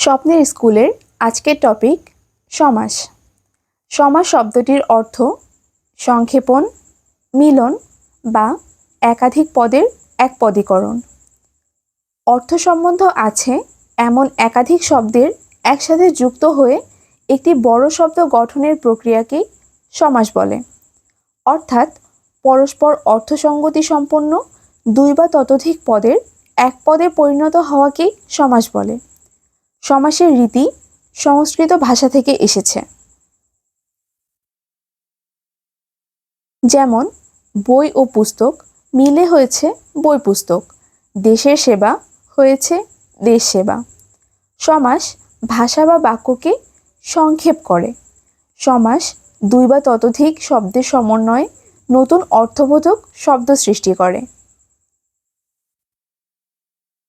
স্বপ্নের স্কুলের আজকের টপিক সমাস। সমাস শব্দটির অর্থ সংক্ষেপণ, মিলন বা একাধিক পদের একপদীকরণ। অর্থ সম্বন্ধ আছে এমন একাধিক শব্দের একসাথে যুক্ত হয়ে একটি বড় শব্দ গঠনের প্রক্রিয়াকেই সমাস বলে। অর্থাৎ পরস্পর অর্থসঙ্গতি সম্পন্ন দুই বা ততোধিক পদের এক পদে পরিণত হওয়াকেই সমাস বলে। সমাসের রীতি সংস্কৃত ভাষা থেকে এসেছে। যেমন বই ও পুস্তক মিলে হয়েছে বই পুস্তক, দেশের সেবা হয়েছে দেশ সেবা। সমাস ভাষা বা বাক্যকে সংক্ষেপ করে। সমাস দুই বা ততোধিক শব্দের সমন্বয়ে নতুন অর্থবোধক শব্দ সৃষ্টি করে।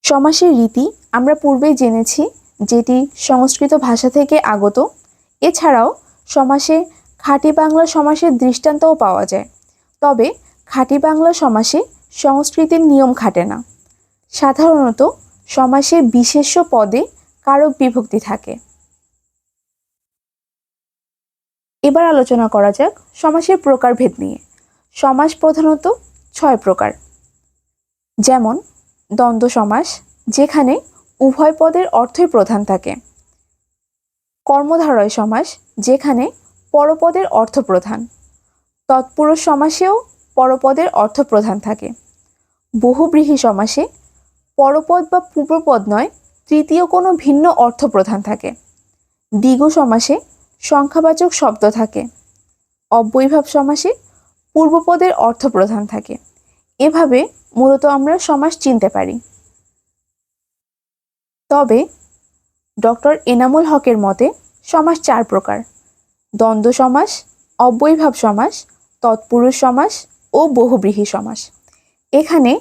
সমাসের রীতি আমরা পূর্বেই জেনেছি, যেটি সংস্কৃত ভাষা থেকে আগত। এছাড়াও সমাসে খাঁটি বাংলা সমাসের দৃষ্টান্তও পাওয়া যায়। তবে খাঁটি বাংলা সমাসে সংস্কৃতির নিয়ম খাটে না। সাধারণত সমাসে বিশেষ্য পদে কারক বিভক্তি থাকে। এবার আলোচনা করা যাক সমাসের প্রকারভেদ নিয়ে। সমাস প্রধানত 6 প্রকার। যেমন দ্বন্দ্ব সমাস, যেখানে উভয় পদের অর্থই প্রধান থাকে। কর্মধারয় সমাস, যেখানে পরপদের অর্থ প্রধান। তৎপুরুষ সমাসেও পরপদের অর্থ প্রধান থাকে। বহুব্রীহি সমাসে পরপদ বা পূর্বপদ নয়, তৃতীয় কোনো ভিন্ন অর্থ প্রধান থাকে। দ্বিগু সমাসে সংখ্যাবাচক শব্দ থাকে। অব্যয়ীভাব সমাসে পূর্বপদের অর্থ প্রধান থাকে। এভাবে মূলত আমরা সমাস চিনতে পারি। তবে ডক্টর এনামুল হকের মতে সমাস 4 প্রকার: দ্বন্দ্ব সমাস, অব্যয়ীভাব সমাস, তৎপুরুষ সমাস ও বহুব্রীহি সমাস। এখানে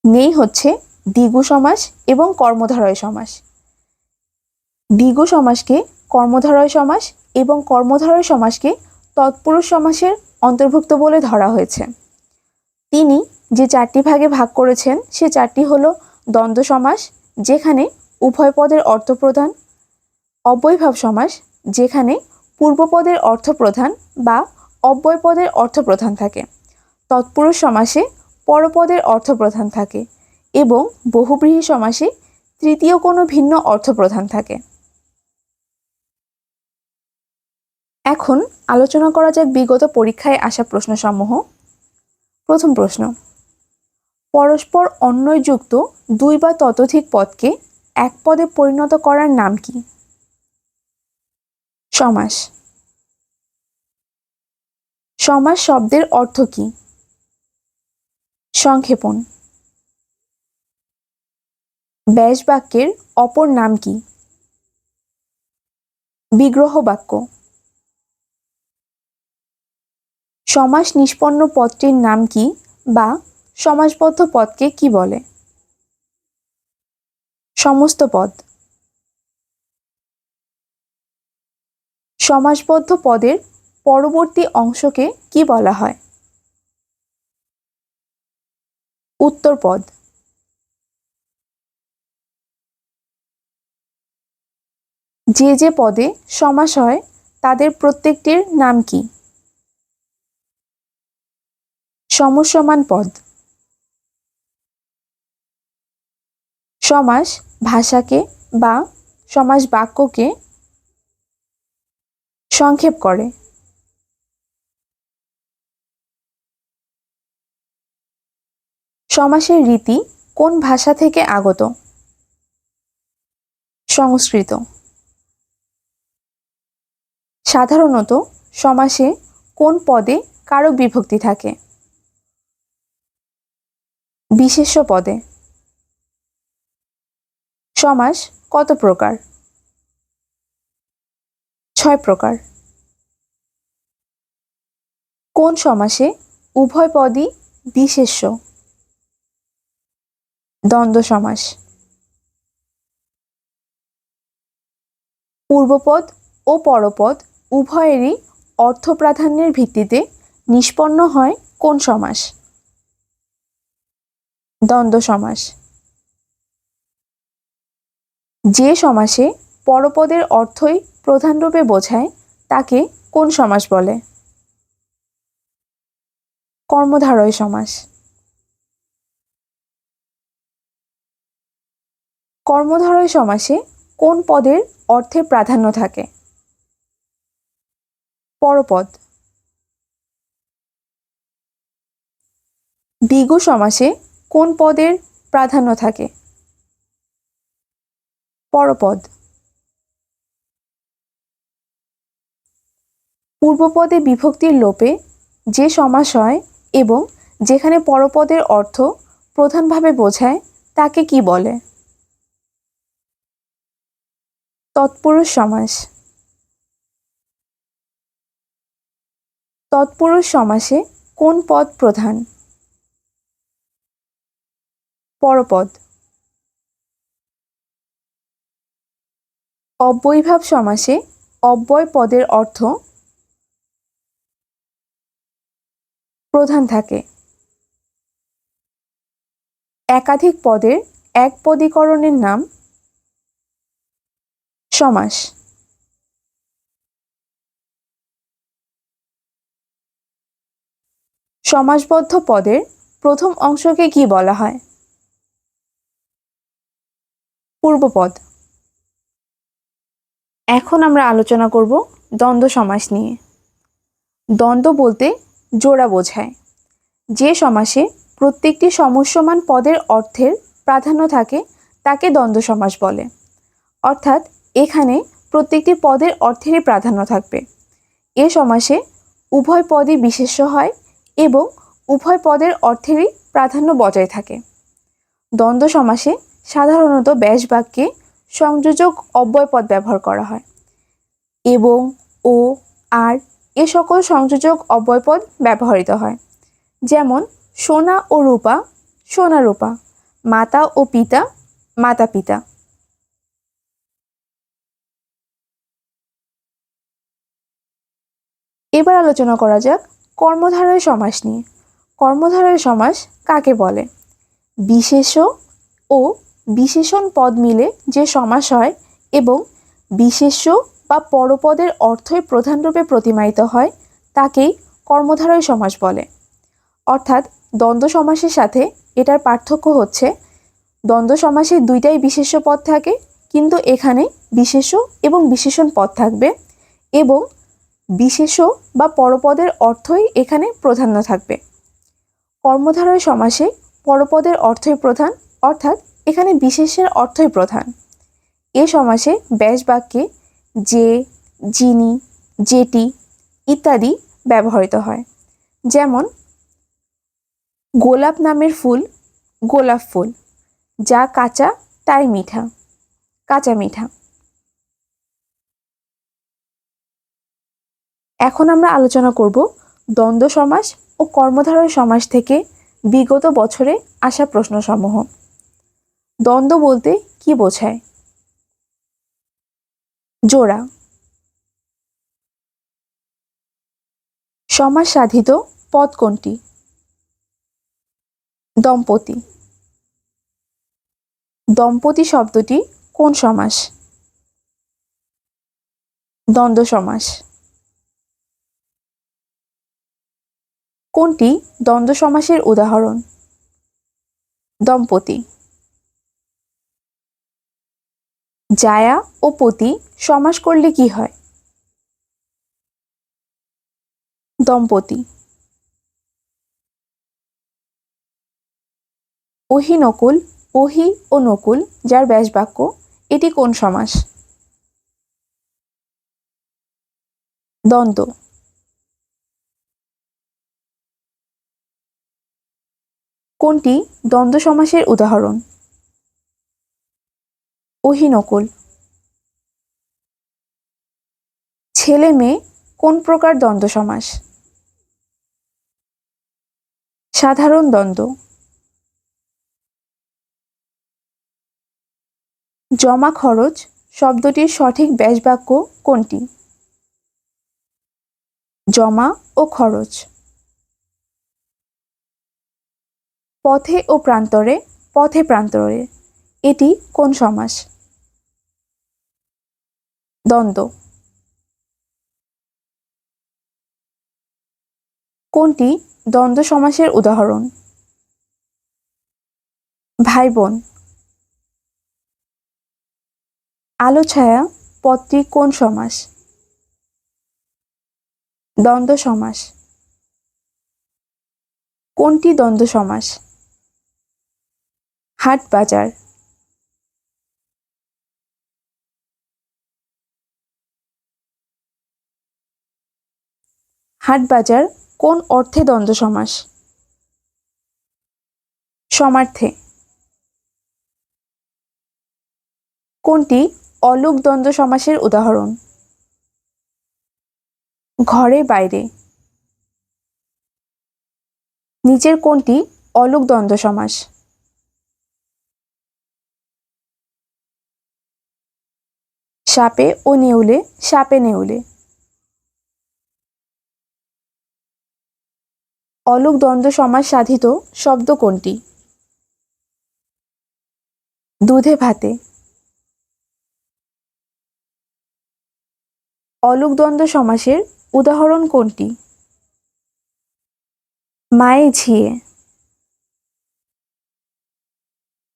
নেই হচ্ছে দ্বিগু সমাস এবং কর্মধারয় সমাস। দ্বিগু সমাসকে কর্মধারয় সমাস এবং কর্মধারয় সমাসকে তৎপুরুষ সমাসের অন্তর্ভুক্ত বলে ধরা হয়েছে। তিনি যে 4টি ভাগে ভাগ করেছেন সে 4টি হলো দ্বন্দ্ব সমাস, যেখানে উভয় পদের অর্থ প্রধান; অব্যয়ীভাব সমাস, যেখানে পূর্বপদের অর্থ প্রধান বা অব্যয় পদের অর্থ প্রধান থাকে; তৎপুরুষ সমাসে পরপদের অর্থ প্রধান থাকে; এবং বহুব্রীহি সমাসে তৃতীয় কোনো ভিন্ন অর্থ প্রধান থাকে। এখন আলোচনা করা যাক বিগত পরীক্ষায় আসা প্রশ্নসমূহ। প্রথম প্রশ্ন: পরস্পর অন্বয়যুক্ত দুই বা ততোধিক পদকে এক পদে পরিণত করার নাম কি? সমাস। সমাস শব্দের অর্থ কি? সংক্ষেপণ। ব্যাস বাক্যের অপর নাম কি? বিগ্রহ বাক্য। সমাস নিষ্পন্ন পদটির নাম কি বা সমাসবদ্ধ পদকে কি বলে? সমস্ত পদ। সমাসবদ্ধ পদের পরবর্তী অংশকে কি বলা হয়? উত্তরপদ। যে যে পদে সমাস হয় তাদের প্রত্যেকটির নাম কি? সমসমান পদ। সমাস ভাষাকে বা সমাস বাক্যকে সংক্ষেপ করে। সমাসের রীতি কোন ভাষা থেকে আগত? সংস্কৃত। সাধারণত সমাসে কোন পদে কারক বিভক্তি থাকে? বিশেষ্য পদে। সমাস কত প্রকার? 6 প্রকার। কোন সমাসে উভয় পদই বিশেষ্য? দ্বন্দ্ব সমাস। পূর্বপদ ও পরপদ উভয়েরই অর্থ প্রাধান্যের ভিত্তিতে নিষ্পন্ন হয় কোন সমাস? দ্বন্দ্ব সমাস। যে সমাসে পরপদের অর্থই প্রধান রূপে বোঝায় তাকে কোন সমাস বলে? কর্মধারয় সমাস। কর্মধারয় সমাসে কোন পদের অর্থের প্রাধান্য থাকে? পরপদ। দ্বিগু সমাসে কোন পদের প্রাধান্য থাকে? পরপদ। পূর্বপদে বিভক্তির লোপে যে সমাস হয় এবং যেখানে পরপদের অর্থ প্রধানভাবে বোঝায় তাকে কি বলে? তৎপুরুষ সমাস। তৎপুরুষ সমাসে কোন পদ প্রধান? পরপদ। অব্যয়ীভাব সমাসে অব্যয় পদের অর্থ প্রধান থাকে। একাধিক পদের একপদীকরণের নাম সমাস। সমাসবদ্ধ পদের প্রথম অংশকে কি বলা হয়? পূর্বপদ। এখন আমরা আলোচনা করব দ্বন্দ্ব সমাস নিয়ে। দ্বন্দ্ব বলতে জোড়া বোঝায়। যে সমাসে প্রত্যেকটি সমস্যমান পদের অর্থের প্রাধান্য থাকে তাকে দ্বন্দ্ব সমাস বলে। অর্থাৎ এখানে প্রত্যেকটি পদের অর্থেরই প্রাধান্য থাকবে। এ সমাসে উভয় পদই বিশেষ্য হয় এবং উভয় পদের অর্থেরই প্রাধান্য বজায় থাকে। দ্বন্দ্ব সমাসে সাধারণত ব্যাস বাক্যে সংযোজক অব্যয়পদ ব্যবহার করা হয়। এবং, ও, আর এ সকল সংযোজক অব্যয়পদ ব্যবহৃত হয়। যেমন সোনা ও রূপা, সোনা রূপা, মাতা ও পিতা, মাতা পিতা। এবার আলোচনা করা যাক কর্মধারয় সমাস নিয়ে। কর্মধারয় সমাস কাকে বলে? বিশেষ্য ও বিশেষণ পদ মিলে যে সমাস হয় এবং বিশেষ্য বা পরপদের অর্থই প্রধান রূপে প্রতিমায়িত হয় তাকেই কর্মধারয় সমাস বলে। অর্থাৎ দ্বন্দ্ব সমাসের সাথে এটার পার্থক্য হচ্ছে দ্বন্দ্ব সমাসে দুইটাই বিশেষ্য পদ থাকে, কিন্তু এখানে বিশেষ্য এবং বিশেষণ পদ থাকবে এবং বিশেষ্য বা পরপদের অর্থই এখানে প্রাধান্য থাকবে। কর্মধারয় সমাসে পরপদের অর্থই প্রধান, অর্থাৎ এখানে বিশেষ্যের অর্থই প্রধান। এ সমাসে ব্যাস বাক্যে যে, যিনি, যেটি ইত্যাদি ব্যবহৃত হয়। যেমন গোলাপ নামের ফুল গোলাপ ফুল, যা কাঁচা তাই মিঠা, কাঁচা মিঠা। এখন আমরা আলোচনা করব দ্বন্দ্ব সমাস ও কর্মধারয় সমাস থেকে বিগত বছরে আসা প্রশ্নসমূহ। দ্বন্দ্ব বলতে কি বোঝায়? জোড়া। সমাস সাধিত পদ কোনটি? দম্পতি। দম্পতি শব্দটি কোন সমাস? দ্বন্দ্ব সমাস। কোনটি দ্বন্দ্ব সমাসের উদাহরণ? দম্পতি। জায়া ও পতি সমাস করলে কি হয়? দম্পতি। ওহি নকুল, ওহি ও নকুল যার ব্যাস বাক্য, এটি কোন সমাস? দ্বন্দ্ব। কোনটি দ্বন্দ্ব সমাসের উদাহরণ? ওহি নকুল। ছেলে মেয়ে কোন প্রকার দ্বন্দ্ব সমাস? সাধারণ দ্বন্দ্ব। জমা খরচ শব্দটির সঠিক ব্যাস বাক্য কোনটি? জমা ও খরচ। পথে ও প্রান্তরে, পথে প্রান্তরে, এটি কোন সমাস? দ্বন্দ্ব। কোনটি দ্বন্দ্ব সমাসের উদাহরণ? ভাই বোন। আলো ছায়া পদটি কোন সমাস? দ্বন্দ্ব সমাস। কোনটি দ্বন্দ্ব সমাস? হাট বাজার। হাট বাজার কোন অর্থে দ্বন্দ্ব সমাস? সমার্থে। কোনটি অলোক দ্বন্দ্ব সমাসের উদাহরণ? ঘরে বাইরে। নিচের কোনটি অলোক দ্বন্দ্ব সমাস? সাপে ও নেউলে, সাপে নেউলে। অলোক দ্বন্দ্ব সমাস সাধিত শব্দ কোনটি? দুধে ভাতে। অলোক দ্বন্দ্ব সমাসের উদাহরণ কোনটি? মায়ে ঝিয়ে।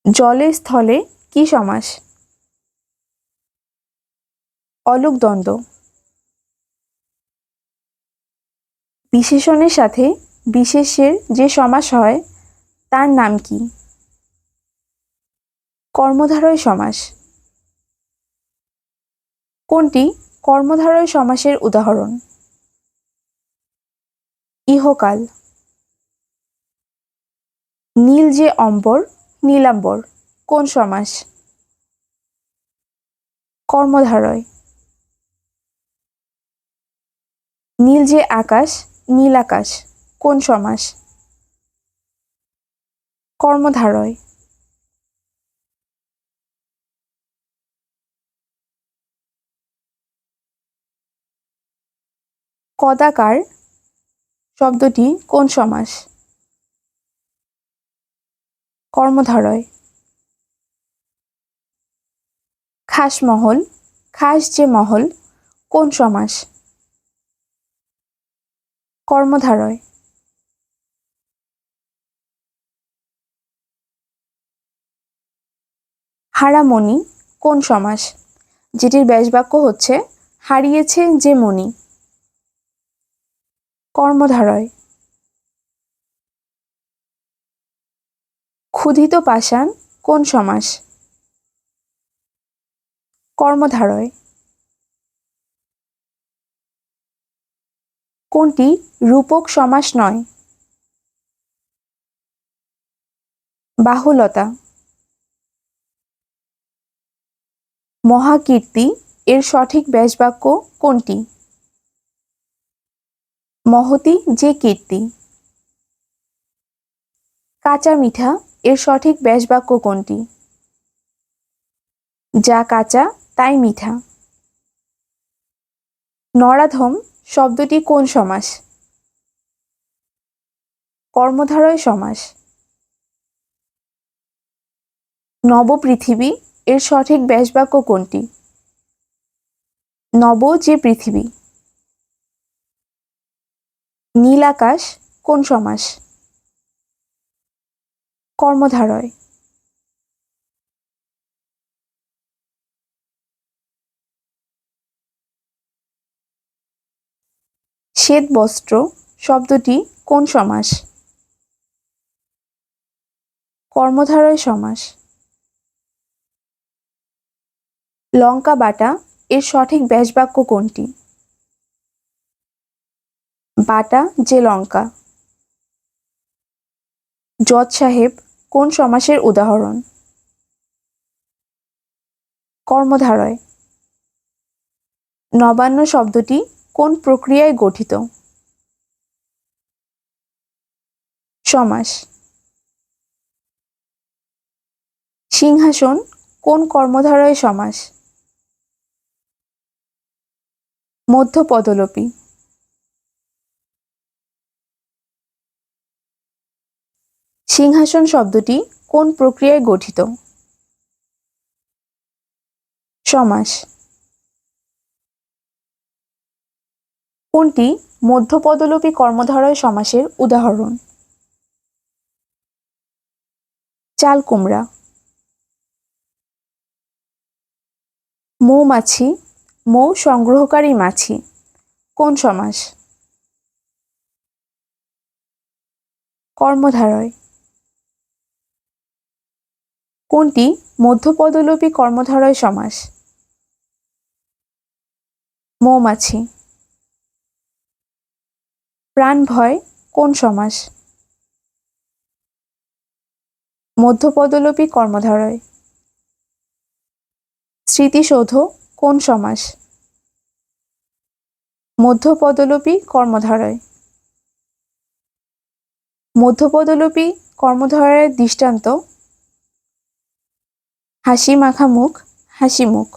জলে স্থলে কি সমাস? অলোক দ্বন্দ্ব। বিশেষণের সাথে বিশেষ্যের যে সমাস হয় তার নাম কি? কর্মধারয় সমাস। কোনটি কর্মধারয় সমাসের উদাহরণ? ইহকাল। নীল যে অম্বর, নীলাম্বর কোন সমাস? কর্মধারয়। নীল যে আকাশ, নীল আকাশ কোন সমাস? কর্মধারয়। কদাকার শব্দটি কোন সমাস? কর্মধারয়। খাসমহল, খাস যে মহল কোন সমাস? কর্মধারয়। হারামণি কোন সমাস? যেটির ব্যাসবাক্য হচ্ছে হারিয়েছে যে মণি। কর্মধারয়। ক্ষুধিত পাষাণ কোন সমাস? কর্মধারয়। কোনটি রূপক সমাস নয়? বাহুলতা। মহাকীর্তি এর সঠিক ব্যাসবাক্য কোনটি? মহতি যে কীর্তি। কাঁচা মিঠা এর সঠিক ব্যাসবাক্য কোনটি? যা কাঁচা তাই মিঠা। নরাধম শব্দটি কোন সমাস? কর্মধারয় সমাস। নবপৃথিবী এর সঠিক ব্যাসবাক্য কোনটি? নব যে পৃথিবী। নীল আকাশ কোন সমাস? কর্মধারয়। শ্বেত বস্ত্র শব্দটি কোন সমাস? কর্মধারয় সমাস। লঙ্কা বাটা এর সঠিক ব্যাসবাক্য কোনটি? বাটা যে লঙ্কা। জজ সাহেব কোন সমাসের উদাহরণ? কর্মধারয়। নবান্ন শব্দটি কোন প্রক্রিয়ায় গঠিত? সমাস। সিংহাসন কোন কর্মধারয় সমাস? মধ্যপদলোপী। সিংহাসন শব্দটি কোন প্রক্রিয়ায় গঠিত? সমাস। কোনটি মধ্যপদলোপী কর্মধারয় সমাসের উদাহরণ? চাল কুমড়া। মৌমাছি, মৌ সংগ্রহকারী মাছি কোন সমাস? কর্মধারয়। কোনটি মধ্যপদলোপী কর্মধারয় সমাস? মৌমাছি। প্রাণভয় কোন সমাস? মধ্যপদলোপী কর্মধারয়। স্মৃতিসৌধ কোন সমাস? মধ্যপদলোপী কর্মধারয়। মধ্যপদলোপী কর্মধারয়ের দৃষ্টান্ত হাসি মাখা মুখ, হাসি মুখ।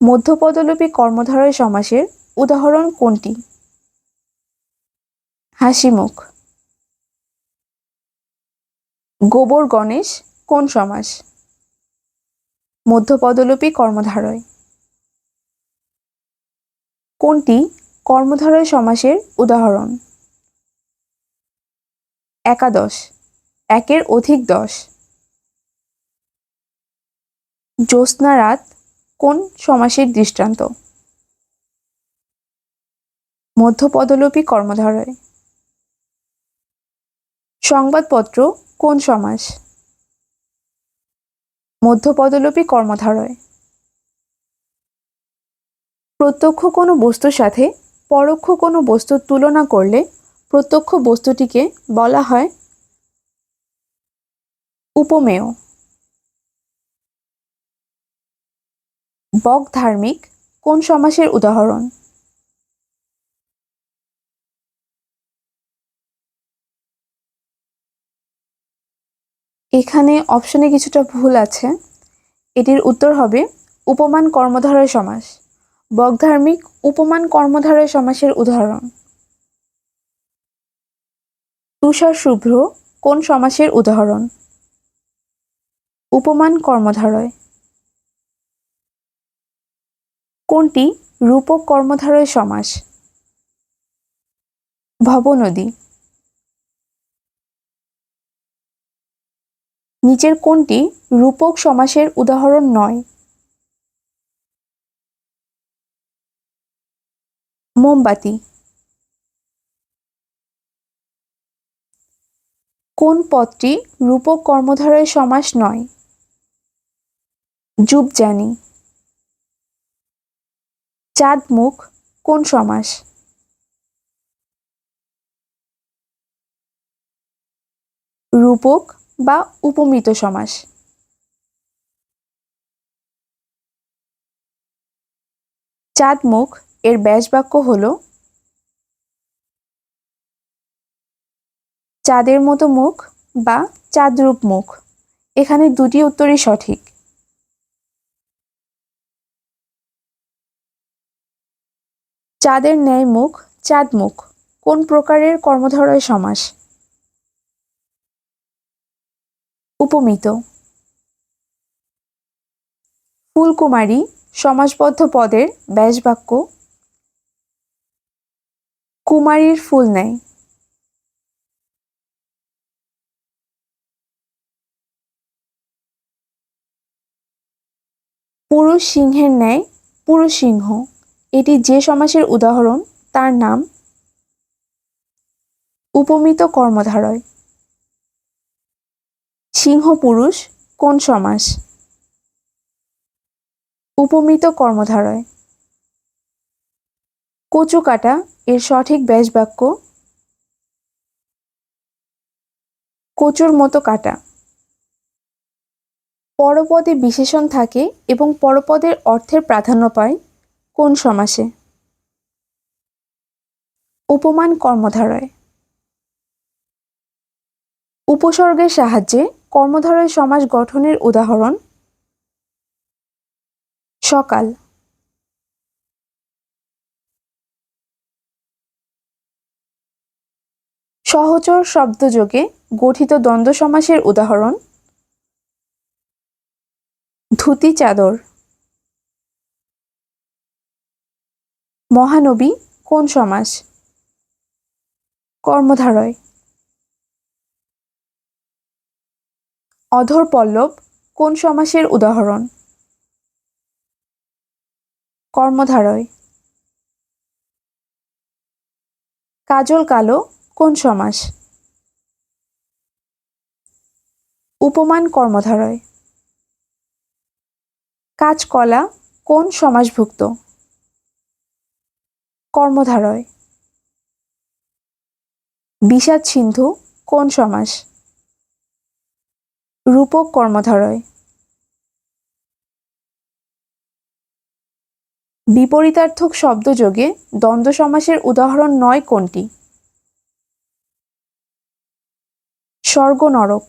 মধ্যপদলোপী কর্মধারয় সমাসের উদাহরণ কোনটি? হাসি মুখ। গোবর গণেশ কোন সমাস? মধ্যপদলোপী কর্মধারয়। কোনটি কর্মধারয় সমাসের উদাহরণ? একাদশ, একের অধিক 10। জ্যোৎস্না রাত কোন সমাসের দৃষ্টান্ত? মধ্যপদলোপী কর্মধারয়। সংবাদপত্র কোন সমাস? মধ্যপদলোপী কর্মধারয়। প্রত্যক্ষ কোনো বস্তুর সাথে পরোক্ষ কোনো বস্তুর তুলনা করলে প্রত্যক্ষ বস্তুটিকে বলা হয় উপমেয়। বকধার্মিক কোন সমাসের উদাহরণ? এখানে অপশনে কিছুটা ভুল আছে, এটির উত্তর হবে উপমান কর্মধারয় সমাস। বকধার্মিক উপমান কর্মধারয় সমাসের উদাহরণ। তুষার শুভ্র কোন সমাসের উদাহরণ? উপমান কর্মধারয়। কোনটি রূপক কর্মধারয় সমাস? ভবনদী। নিচের কোনটি রূপক সমাসের উদাহরণ নয়? মোমবাতি। কোন পদটি রূপক কর্মধারয় সমাস নয়? যুবজানি। চাঁদমুখ কোন সমাস? রূপক বা উপমিত সমাস। চাঁদমুখ এর ব্যাসবাক্য হল চাঁদের মতো মুখ বা চাঁদরূপ মুখ। এখানে দুটি উত্তরই সঠিক। চাঁদের ন্যায় মুখ, চাঁদমুখ কোন প্রকারের কর্মধারয় সমাস? উপমিত। ফুলকুমারী সমাসবদ্ধ পদের ব্যাসবাক্য কুমারীর ফুল নেয়। পুরুষ সিংহের ন্যায় পুরুষ সিংহ, এটি যে সমাসের উদাহরণ তার নাম উপমিত কর্মধারয়। সিংহ পুরুষ কোন সমাস? উপমিত কর্মধারয়। কচু কাটা এর সঠিক ব্যাসবাক্য কচুর মতো কাটা। পরপদে বিশেষণ থাকে এবং পরপদের অর্থের প্রাধান্য পায় কোন সমাসে? উপমান কর্মধারয়। উপসর্গের সাহায্যে কর্মধারয় সমাস গঠনের উদাহরণ সকাল। সহচর শব্দযোগে গঠিত দ্বন্দ্ব সমাসের উদাহরণ ধুতি চাদর। মহানবী কোন সমাস? কর্মধারয়। অধর পল্লব কোন সমাসের উদাহরণ? কর্মধারয়। কাজল কালো কোন সমাস? উপমান কর্মধারয়। কাঁচকলা কোন সমাসভুক্ত? কর্মধারয়। বিষাদ সিন্ধু কোন সমাস? রূপক কর্মধারয়। বিপরীতার্থক শব্দযোগে দ্বন্দ্ব সমাসের উদাহরণ নয় কোনটি? স্বর্গ নরক।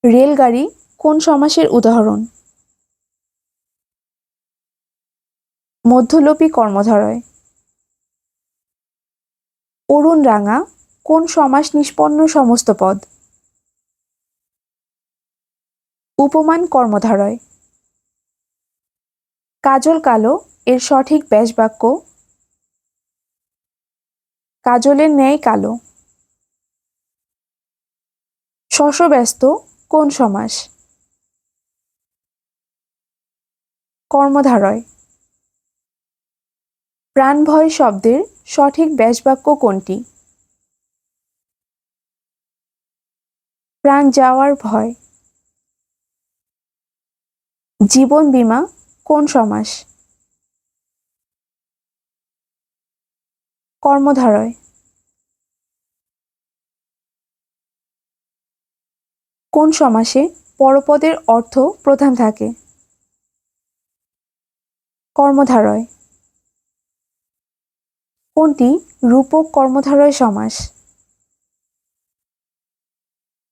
রেলগাড়ি কোন সমাসের উদাহরণ? মধ্যলোপী কর্মধারয়। অরুণ রাঙা কোন সমাস নিষ্পন্ন সমস্ত পদ? উপমান কর্মধারয়। কাজল কালো এর সঠিক ব্যাসবাক্য কাজলের ন্যায় কালো। শশব্যস্ত কোন সমাস? কর্মধারয়। প্রাণভয় শব্দের সঠিক ব্যাসবাক্য কোনটি? প্রাণ যাওয়ার ভয়। জীবন বীমা কোন সমাস? কর্মধারয়। কোন সমাসে পরপদের অর্থ প্রধান থাকে? কর্মধারয়। কোনটি রূপক কর্মধারয় সমাস?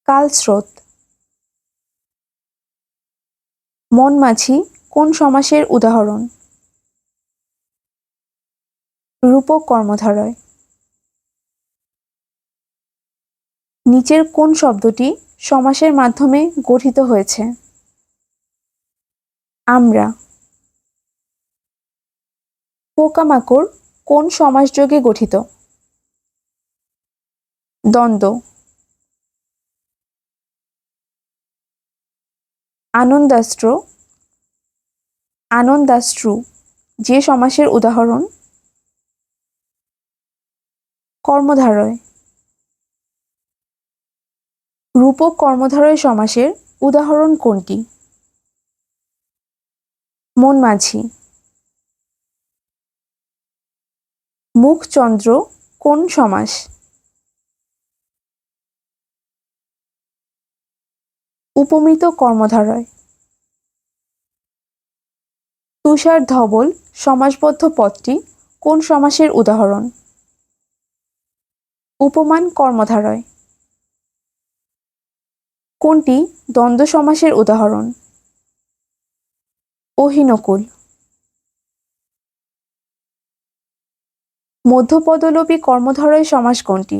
কালস্রোত। মনমাছি কোন সমাসের উদাহরণ? রূপক কর্মধারয়। নিচের কোন শব্দটি সমাসের মাধ্যমে গঠিত হয়েছে? আমরা। পোকামাকড় কোন সমাসযোগে গঠিত? দ্বন্দ্ব। আনন্দাস্ত্র আনন্দাশ্রু যে সমাসের উদাহরণ? কর্মধারয়। রূপক কর্মধারয় সমাসের উদাহরণ কোনটি? মনমাছি। মুখচন্দ্র কোন সমাস? উপমিত কর্মধারয়। তুষার ধবল সমাসবদ্ধ পদটি কোন সমাসের উদাহরণ? উপমান কর্মধারয়। কোনটি দ্বন্দ্ব সমাসের উদাহরণ? অহিনকুল। মধ্যপদলোপী কর্মধারয় সমাস কোনটি?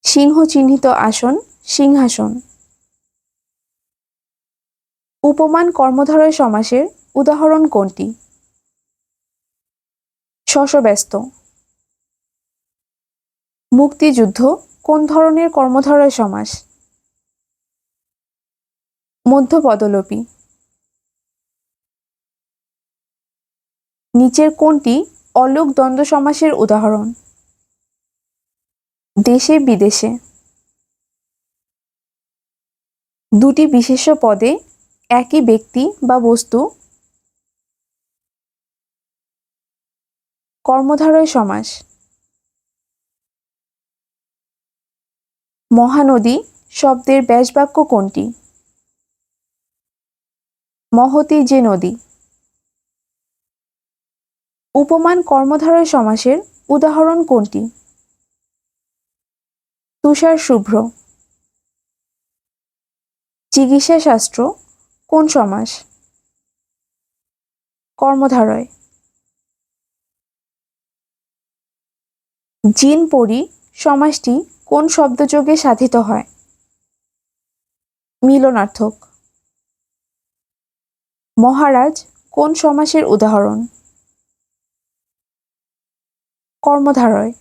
সিংহ চিহ্নিত আসন সিংহাসন। উপমান কর্মধারয় সমাসের উদাহরণ কোনটি? শশব্যস্ত। মুক্তিযুদ্ধ কোন ধরনের কর্মধারয় সমাস? মধ্যপদলোপী। নিচের কোনটি অলোক দ্বন্দ্ব সমাসের উদাহরণ? দেশে বিদেশে। দুটি বিশেষ্য পদে একই ব্যক্তি বা বস্তু কর্মধারয় সমাস। মহানদী শব্দের ব্যাসবাক্য কোনটি? মহতী যে নদী। উপমান কর্মধারয় সমাসের উদাহরণ কোনটি? তুষার শুভ্র। চিকিৎসা শাস্ত্র কোন সমাস? কর্মধারয়। জিন পরি সমাসটি কোন শব্দযোগে সাধিত হয়? মিলনার্থক। মহারাজ কোন সমাসের উদাহরণ? কর্মধারয়।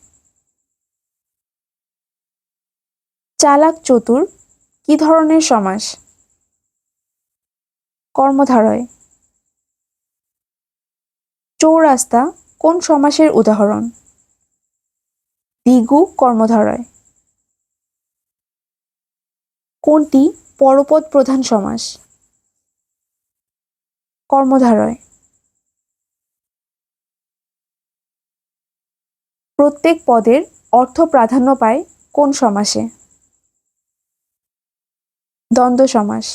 চালাক চতুর কি ধরনের সমাস? কর্মধারয়। চৌরাস্তা কোন সমাসের উদাহরণ? দ্বিগু কর্মধারয়। কোনটি পরপদ প্রধান সমাস? কর্মধারয়। প্রত্যেক পদের অর্থ প্রাধান্য পায় কোন সমাসে? দ্বন্দ্ব সমাস।